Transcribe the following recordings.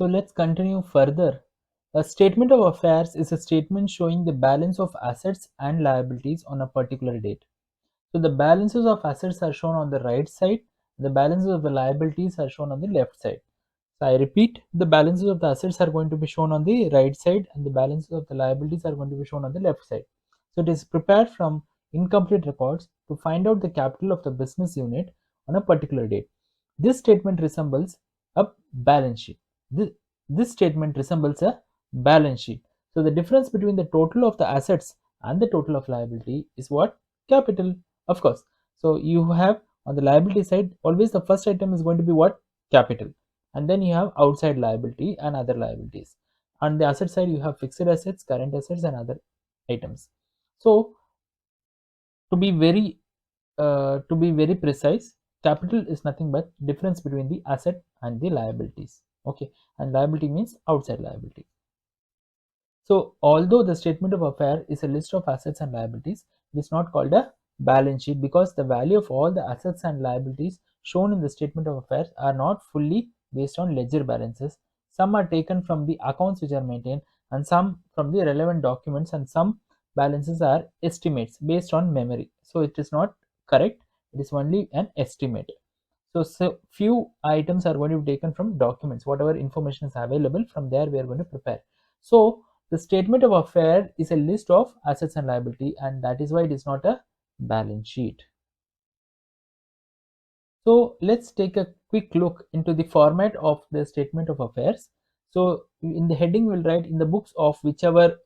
So let's continue further. A statement of affairs is a statement showing the balance of assets and liabilities on a particular date. So the balances of assets are shown on the right side, the balances of the liabilities are shown on the left side. So I repeat, the balances of the assets are going to be shown on the right side and the balances of the liabilities are going to be shown on the left side. So it is prepared from incomplete records to find out the capital of the business unit on a particular date. This statement resembles a balance sheet. This statement resembles a balance sheet. So the difference between the total of the assets and the total of liability is what? Capital, of course. So you have on the liability side, always the first item is going to be what? Capital. And then you have outside liability and other liabilities. On the asset side, you have fixed assets, current assets, and other items. So to be very precise, capital is nothing but difference between the asset and the liabilities. Okay, and liability means outside liability. So although the statement of affairs is a list of assets and liabilities, it is not called a balance sheet because the value of all the assets and liabilities shown in the statement of affairs are not fully based on ledger balances. Some are taken from the accounts which are maintained and some from the relevant documents, and some balances are estimates based on memory. So it is not correct, it is only an estimate. So few items are going to be taken from documents, whatever information is available from there we are going to prepare. So the statement of affairs is a list of assets and liability, and that is why it is not a balance sheet. So let's take a quick look into the format of the statement of affairs. So in the heading we'll write in the books of whichever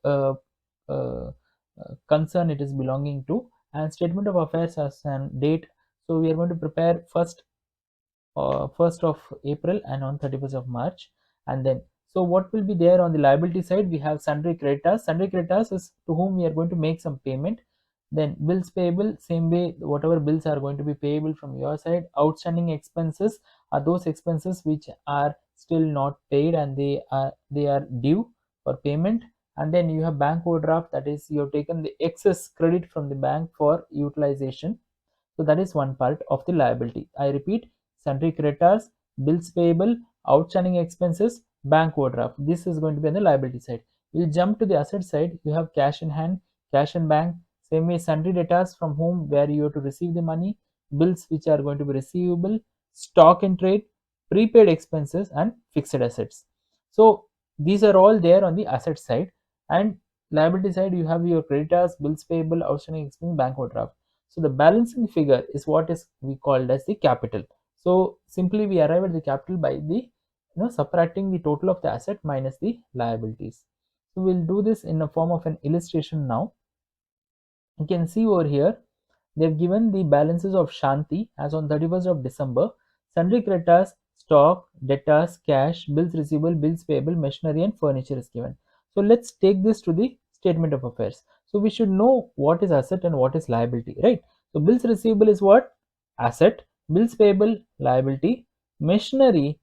concern it is belonging to, and statement of affairs as an date. So we are going to prepare 1st of April and on 31st of March. And then, so what will be there on the liability side? We have sundry creditors. Sundry creditors is to whom we are going to make some payment. Then bills payable, same way, whatever bills are going to be payable from your side. Outstanding expenses are those expenses which are still not paid and they are due for payment. And then you have bank overdraft, that is you have taken the excess credit from the bank for utilization. So that is one part of the liability. I repeat, sundry creditors, bills payable, outstanding expenses, bank overdraft. This is going to be on the liability side. We'll jump to the asset side. You have cash in hand, cash in bank, same way sundry debtors from whom where you have to receive the money, bills which are going to be receivable, stock in trade, prepaid expenses, and fixed assets. So these are all there on the asset side, and liability side you have your creditors, bills payable, outstanding expense, bank overdraft. So the balancing figure is what is we called as the capital. So simply we arrive at the capital by the subtracting the total of the asset minus the liabilities. So we'll do this in a form of an illustration now. You can see over here they've given the balances of Shanti as on 31st of December. Sundry creditors, stock, debtors, cash, bills receivable, bills payable, machinery, and furniture is given. So let's take this to the statement of affairs. So we should know what is asset and what is liability, right? So bills receivable is what? Asset. Bills payable, liability. Machinery,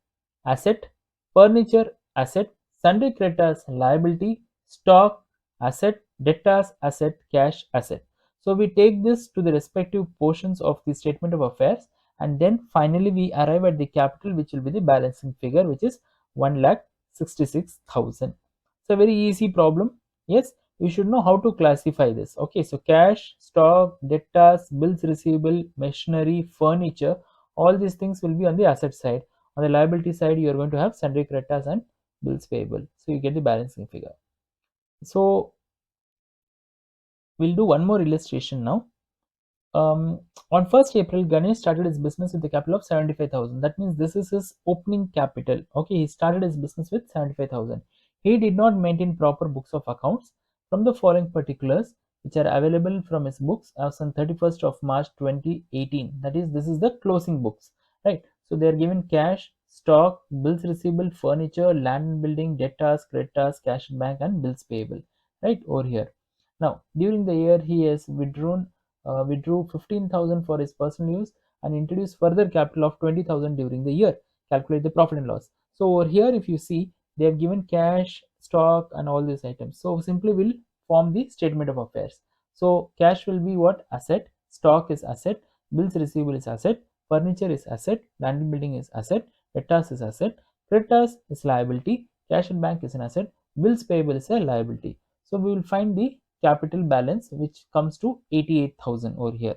asset. Furniture, asset. Sundry creditors, liability. Stock, asset. Debtors, asset. Cash, asset. So we take this to the respective portions of the statement of affairs, and then finally we arrive at the capital, which will be the balancing figure, which is 1,66,000. It's a very easy problem. Yes, you should know how to classify this. Okay, so cash, stock, debtors, bills receivable, machinery, furniture, all these things will be on the asset side. On the liability side, you are going to have sundry creditors and bills payable. So you get the balancing figure. So we'll do one more illustration now. On 1st April, Ganesh started his business with a capital of 75,000. That means this is his opening capital. Okay, he started his business with 75,000. He did not maintain proper books of accounts. From the following particulars, which are available from his books as on 31st of March 2018. That is, this is the closing books, right? So they are given cash, stock, bills receivable, furniture, land and building, debtors, creditors, cash in bank, and bills payable, right over here. Now, during the year, he has withdrew 15,000 for his personal use and introduced further capital of 20,000 during the year. Calculate the profit and loss. So over here, if you see, they have given cash, stock, and all these items. So simply we'll form the statement of affairs. So cash will be what? Asset. Stock is asset. Bills receivable is asset. Furniture is asset. Land and building is asset. Debtors is asset. creditors is liability, cash in bank is an asset, bills payable is a liability. So we will find the capital balance, which comes to 88,000 over here.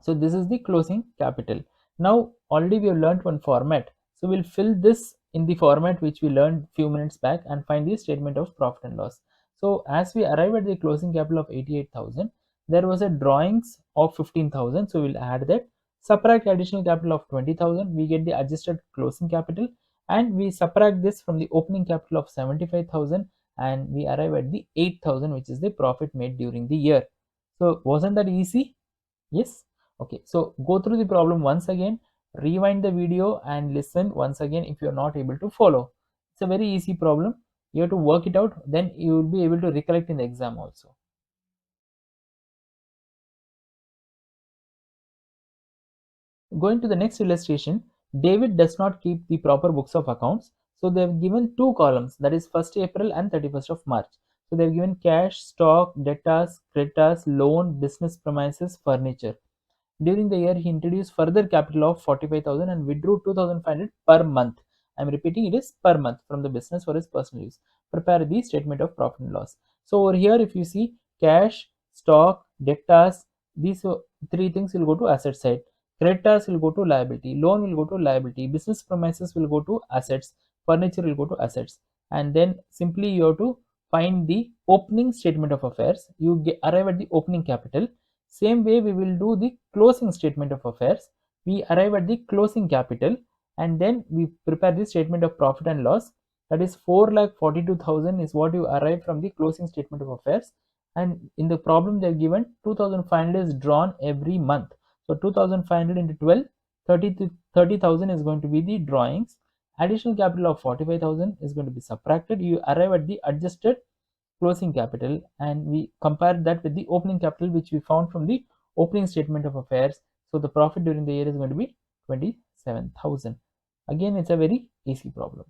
So this is the closing capital. Now already we have learned one format, so we'll fill this in the format which we learned few minutes back and find the statement of profit and loss. So as we arrive at the closing capital of 88,000, there was a drawings of 15,000, so we'll add that. Subtract additional capital of 20,000, we get the adjusted closing capital, and we subtract this from the opening capital of 75,000, and we arrive at the 8,000, which is the profit made during the year. So wasn't that easy? Yes. Okay, so go through the problem once again, rewind the video and listen once again if you're not able to follow. It's a very easy problem. You have to work it out, then you will be able to recollect in the exam also. Going to the next illustration, David does not keep the proper books of accounts. So they've given two columns, that is 1st April and 31st of March. So they've given cash, stock, debtors, creditors, loan, business premises, furniture. During the year, he introduced further capital of 45,000 and withdrew 2,500 per month. I'm repeating, it is per month from the business for his personal use. Prepare the statement of profit and loss. So over here, if you see cash, stock, debtors, these three things will go to asset side. Creditors will go to liability. Loan will go to liability. Business premises will go to assets. Furniture will go to assets. And then simply you have to find the opening statement of affairs. You arrive at the opening capital. Same way we will do the closing statement of affairs. We arrive at the closing capital and then we prepare the statement of profit and loss. That is 4,42,000 is what you arrive from the closing statement of affairs. And in the problem they have given 2,500 is drawn every month. So 2,500 into 12, 30,000 is going to be the drawings. Additional capital of 45,000 is going to be subtracted. You arrive at the adjusted closing capital and we compare that with the opening capital which we found from the opening statement of affairs. So the profit during the year is going to be 27,000. Again, it's a very easy problem.